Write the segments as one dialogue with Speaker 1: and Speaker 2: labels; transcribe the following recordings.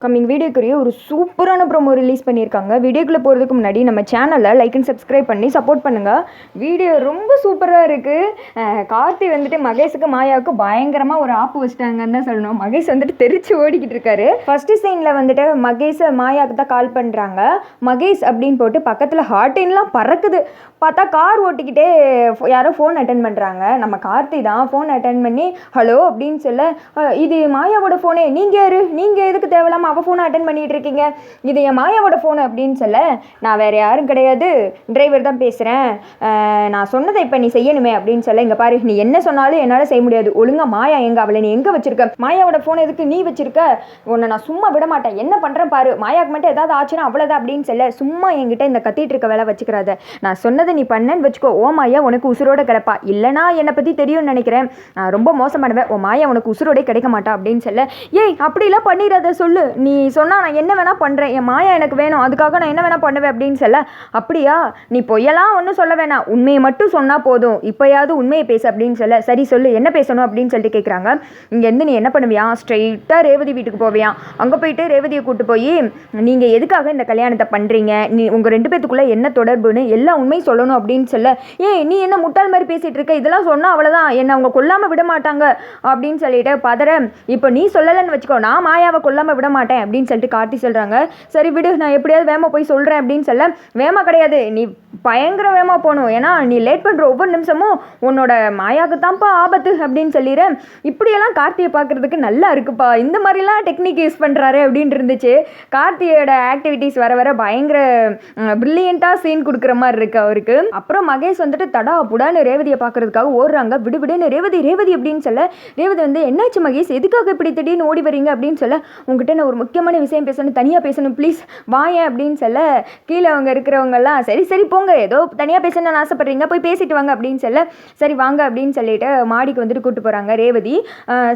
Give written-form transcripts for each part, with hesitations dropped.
Speaker 1: Coming வீடியோக்குரிய ஒரு சூப்பரான promo release பண்ணியிருக்காங்க. வீடியோக்குள்ளே போகிறதுக்கு முன்னாடி நம்ம சேனலை லைக் அண்ட் சப்ஸ்கிரைப் பண்ணி சப்போர்ட் பண்ணுங்கள். வீடியோ ரொம்ப சூப்பராக இருக்குது. கார்த்தி வந்துட்டு மகேஷுக்கு மாயாவுக்கு பயங்கரமாக ஒரு ஆப்பு வச்சுட்டாங்கன்னு தான் சொல்லணும். மகேஷ் வந்துட்டு தெரிச்சு ஓடிக்கிட்டு இருக்காரு. ஃபஸ்ட்டு சீனில் வந்துட்டு மகேஷ் மாயாவுக்கு தான் கால் பண்ணுறாங்க. மகேஷ் அப்படின்னு போட்டு பக்கத்தில் ஹார்டின்லாம் பறக்குது. பார்த்தா கார் ஓட்டிக்கிட்டே யாரோ ஃபோன் அட்டன் பண்ணுறாங்க. நம்ம கார்த்தி தான் ஃபோன் அட்டன் பண்ணி ஹலோ அப்படின்னு சொல்ல, இது மாயாவோட ஃபோனே, நீங்கள் யார், நீங்கள் எதுக்கு தேவையில்லாமல் அவள் ஃபோனை அட்டன் பண்ணிகிட்டு இருக்கீங்க, இது என் மாயாவோட ஃபோனு அப்படின்னு சொல்ல, நான் வேறு யாரும் கிடையாது, டிரைவர் தான் பேசுகிறேன், நான் சொன்னதை இப்போ நீ செய்யணுமே அப்படின்னு சொல்ல, இங்கே பாரு நீ என்ன சொன்னாலும் என்னால் செய்ய முடியாது, ஒழுங்காக மாயா எங்கே, அவளை நீ எங்கே வச்சிருக்க, மாயாவோட ஃபோன் எதுக்கு நீ வச்சிருக்க, உன்னை நான் சும்மா விட மாட்டேன், என்ன பண்ணுறேன் பாரு, மாயாவுக்கு மட்டும் ஏதாவது ஆச்சுன்னா அவ்வளோதான் அப்படின்னு சொல்ல, சும்மா என்கிட்ட இந்த கத்திட்டு இருக்க வேலை வச்சுக்கிறாத, நான் சொன்னதை நீ பண்ணேன்னு வச்சுக்கோ, ஓ மாயா உனக்கு உசுரோட கிடப்பா, இல்லைனா என்னை பற்றி தெரியும்னு நினைக்கிறேன், நான் ரொம்ப மோசமானவன், ஓ மாயா உனக்கு உசுரோடே கிடைக்க மாட்டா அப்படின்னு சொல்ல, ஏய் அப்படிலாம் பண்ணிடாத சொல்லு, நீ சொன்னால் நான் என்ன வேணால் பண்ணுறேன், என் மாயா எனக்கு வேணும், அதுக்காக நான் என்ன வேணால் பண்ணுவேன் அப்படின்னு சொல்ல, அப்படியா நீ பொய்யெல்லாம் ஒன்றும் சொல்ல வேணாம், உண்மையை மட்டும் சொன்னால் போதும், இப்போயாவது உண்மையை பேசு அப்படின்னு சொல்ல, சரி சொல்லு என்ன பேசணும் அப்படின்னு சொல்லிட்டு கேட்குறாங்க. இங்கேருந்து நீ என்ன பண்ணுவியா, ஸ்ட்ரெயிட்டாக ரேவதி வீட்டுக்கு போவியா, அங்கே போயிட்டு ரேவதியை கூப்பிட்டு போய் நீங்கள் எதுக்காக இந்த கல்யாணத்தை பண்ணுறீங்க, நீ உங்கள் ரெண்டு பேத்துக்குள்ளே என்ன தொடர்புன்னு எல்லா உண்மையும் சொல்லணும் அப்படின்னு சொல்ல, ஏய் நீ என்ன முட்டாள் மாதிரி பேசிகிட்டு இருக்க, இதெல்லாம் சொன்னால் அவ்வளோதான் என்னை அவங்க கொல்லாமல் விட மாட்டாங்க அப்படின்னு சொல்லிட்டு பதற, இப்போ நீ சொல்லலைன்னு வச்சுக்கோ, நான் மாயாவை கொல்லாமல் விட மாட்டேன் அப்படின்னு சொல்லிட்டு கார்த்தி சொல்கிறாங்க. சரி விடு, நான் எப்படியாவது வேமா போய் சொல்கிறேன் அப்படின்னு சொல்ல, வேமா கிடையாது நீ பயங்கர வேமா போகணும், ஏன்னா நீ லேட் பண்ணுற ஒவ்வொரு நிமிஷமும் உன்னோட மாயாவுக்கு தான்ப்பா ஆபத்து அப்படின்னு சொல்லிடுறேன். இப்படியெல்லாம் கார்த்தியை பார்க்குறதுக்கு நல்லா இருக்குப்பா, இந்த மாதிரிலாம் டெக்னிக் யூஸ் பண்ணுறாரு அப்படின்னு இருந்துச்சு. கார்த்தியோட ஆக்டிவிட்டீஸ் வர வர பயங்கர பிரில்லியண்ட்டாக சீன் கொடுக்குற மாதிரி இருக்கு அவருக்கு. அப்புறம் மகேஷ் வந்துட்டு தடா புடான்னு ரேவதியை பார்க்கறதுக்காக ஓடுறாங்க. விடு விடுன்னு ரேவதி ரேவதி அப்படின்னு சொல்ல, ரேவதி வந்து என்னாச்சு மகேஷ், எதுக்காக இப்படி திடீர்னு ஓடி வரீங்க அப்படின்னு சொல்ல, உங்ககிட்ட நான் ஒரு முக்கியமான விஷயம் பேசணும், தனியாக பேசணும் ப்ளீஸ் வாயேன் அப்படின்னு சொல்ல, கீழே அவங்க இருக்கிறவங்கெல்லாம் சரி சரி போங்க, ஏதோ தனியாக பேசணும்னு ஆசைப்படுறீங்க போய் பேசிட்டு வாங்க அப்படின்னு சொல்ல, சரி வாங்க அப்படின்னு சொல்லிட்டு மாடிக்கு வந்துட்டு கூப்பிட்டு போகிறாங்க. ரேவதி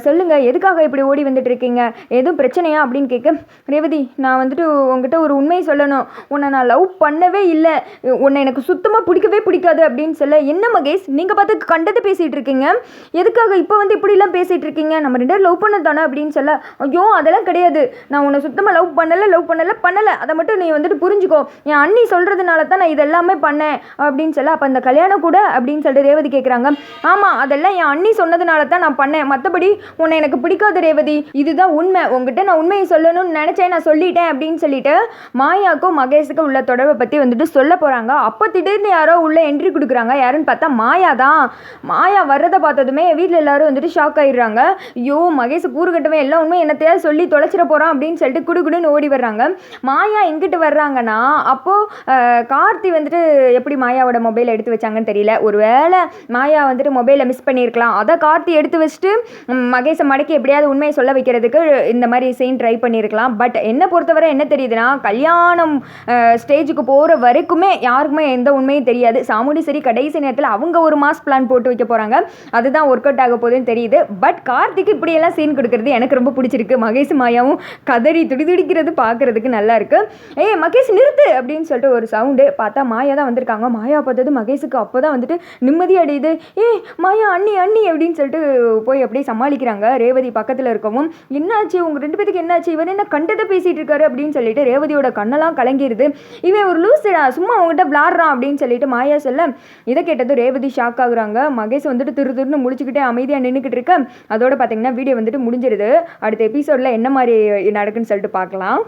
Speaker 1: சொல்லுங்கள் எதுக்காக இப்படி ஓடி வந்துட்டு இருக்கீங்க, எதுவும் பிரச்சனையா அப்படின்னு கேட்க, ரேவதி நான் வந்துட்டு உங்ககிட்ட ஒரு உண்மையை சொல்லணும், உன்னை நான் லவ் பண்ணவே இல்லை, உன்னை எனக்கு சுத்தமாக பிடிக்கவே பிடிக்காது அப்படின்னு சொல்ல, என்ன மகேஷ் நீங்கள் பார்த்து கண்டது பேசிகிட்டு இருக்கீங்க, எதுக்காக இப்போ வந்து இப்படிலாம் பேசிகிட்டு இருக்கீங்க, நம்ம ரெண்டு பேரும் லவ் பண்ண தானே அப்படின்னு சொல்ல, ஐயோ அதெல்லாம் கிடையாது, நான் உன்னை சுத்தமாக லவ் பண்ணலை, அதை மட்டும் நீ வந்துட்டு புரிஞ்சுக்கோ, என் அண்ணி சொல்கிறதுனால தான் நான் இதெல்லாமே பண்ணேன் அப்படின்னு சொல்ல, அப்போ அந்த கல்யாணம் கூட அப்படின்னு சொல்லிட்டு ரேவதி கேட்குறாங்க. ஆமாம் அதெல்லாம் என் அண்ணி சொன்னதுனால தான் நான் பண்ணேன், மற்றபடி உன்னை எனக்கு பிடிக்காது ரேவதி, இதுதான் உண்மை, உங்ககிட்ட நான் உண்மையை சொல்லணும்னு நினச்சேன், நான் சொல்லிட்டேன் அப்படின்னு சொல்லிட்டு மாயாவுக்கும் மகேஷுக்கும் உள்ள தொடர்பை பற்றி வந்துட்டு சொல்ல போகிறாங்க. அப்போ திடீர்னு யாரோ உள்ள என்ட்ரி கொடுக்குறாங்க. யாருன்னு பார்த்தா மாயா தான். மாயா வர்றதை பார்த்ததுமே வீட்டில் எல்லாரும் வந்துட்டு ஷாக் ஆகிடுறாங்க. ஐயோ மகேஷ் கூறு கட்டவே எல்லாம் உண்மை என்னத்தையாவது சொல்லி தொலைச்சிட போகிறான் அப்படின்னு சொல்லிட்டு குடுகுடுன்னு ஓடி வர்றாங்க. மாயா எங்கிட்டு வர்றாங்கன்னா, அப்போது கார்த்தி வந்துட்டு எப்படி மாயாவோட மொபைலை எடுத்து வச்சாங்கன்னு தெரியல, ஒருவேளை மாயா வந்துட்டு மொபைலை மிஸ் பண்ணியிருக்கலாம், அதை கார்த்தி எடுத்து வச்சுட்டு மகேஷை மடக்கி எப்படியாவது உண்மையை சொல்ல வைக்கிறதுக்கு இந்த மாதிரி சீன் ட்ரை பண்ணியிருக்கலாம். பட் என்னை பொறுத்தவரை என்ன தெரியுதுன்னா, கல்யாணம் ஸ்டேஜுக்கு போகிற வரைக்குமே யாருக்குமே எந்த உண்மையும் தெரியாது. சாமுண்டி சரி கடைசி நேரத்தில் அவங்க ஒரு மாஸ் பிளான் போட்டு வைக்க போகிறாங்க, அதுதான் ஒர்க் அவுட் ஆக போகுதுன்னு தெரியுது. பட் கார்த்திக்கு இப்படியெல்லாம் சீன் கொடுக்குறது எனக்கு ரொம்ப பிடிச்சிருக்கு. மகேஷ் மாயாவும் கதறி துடிதுடிக்கிறது பார்க்குறதுக்கு நல்லா இருக்குது. ஏய் மகேஷ் நிறுத்து அப்படின்னு சொல்லிட்டு ஒரு சவுண்டு, பார்த்தா மாயா தான் வந்திருக்காங்க. மாயா பார்த்தது மகேஷுக்கு அப்போ தான் வந்துட்டு நிம்மதி அடையுது. ஏய் மாயா அண்ணி அண்ணி அப்படின்னு சொல்லிட்டு போய் அப்படியே சமாளிக்கிறாங்க. ரேவதி பக்கத்தில் இருக்கவும், என்னாச்சு உங்கள் ரெண்டு பேருக்கு என்னாச்சு, இவர் என்ன கண்டதை பேசிகிட்டு இருக்காரு அப்படின்னு சொல்லிட்டு ரேவதியோட கண்ணெல்லாம் கலங்கிடுது. இவன் ஒரு லூசுடா சும்மா அவங்ககிட்ட விளாட்றான் அப்படின்னு சொல்லிட்டு மாயா சொல்ல, இதை கேட்டதும் ரேவதி ஷாக் ஆகுறாங்க. மகேஷ் வந்துட்டு திருன்னு முழிச்சுக்கிட்டே அமைதியாக நின்றுக்கிட்டு இருக்க. அதோட பார்த்தீங்கன்னா வீடியோ வந்துட்டு முடிஞ்சிருது. அடுத்த எபிசோடில் என்ன மாதிரி நடக்குன்னு சொல்லிட்டு பார்க்கலாம்.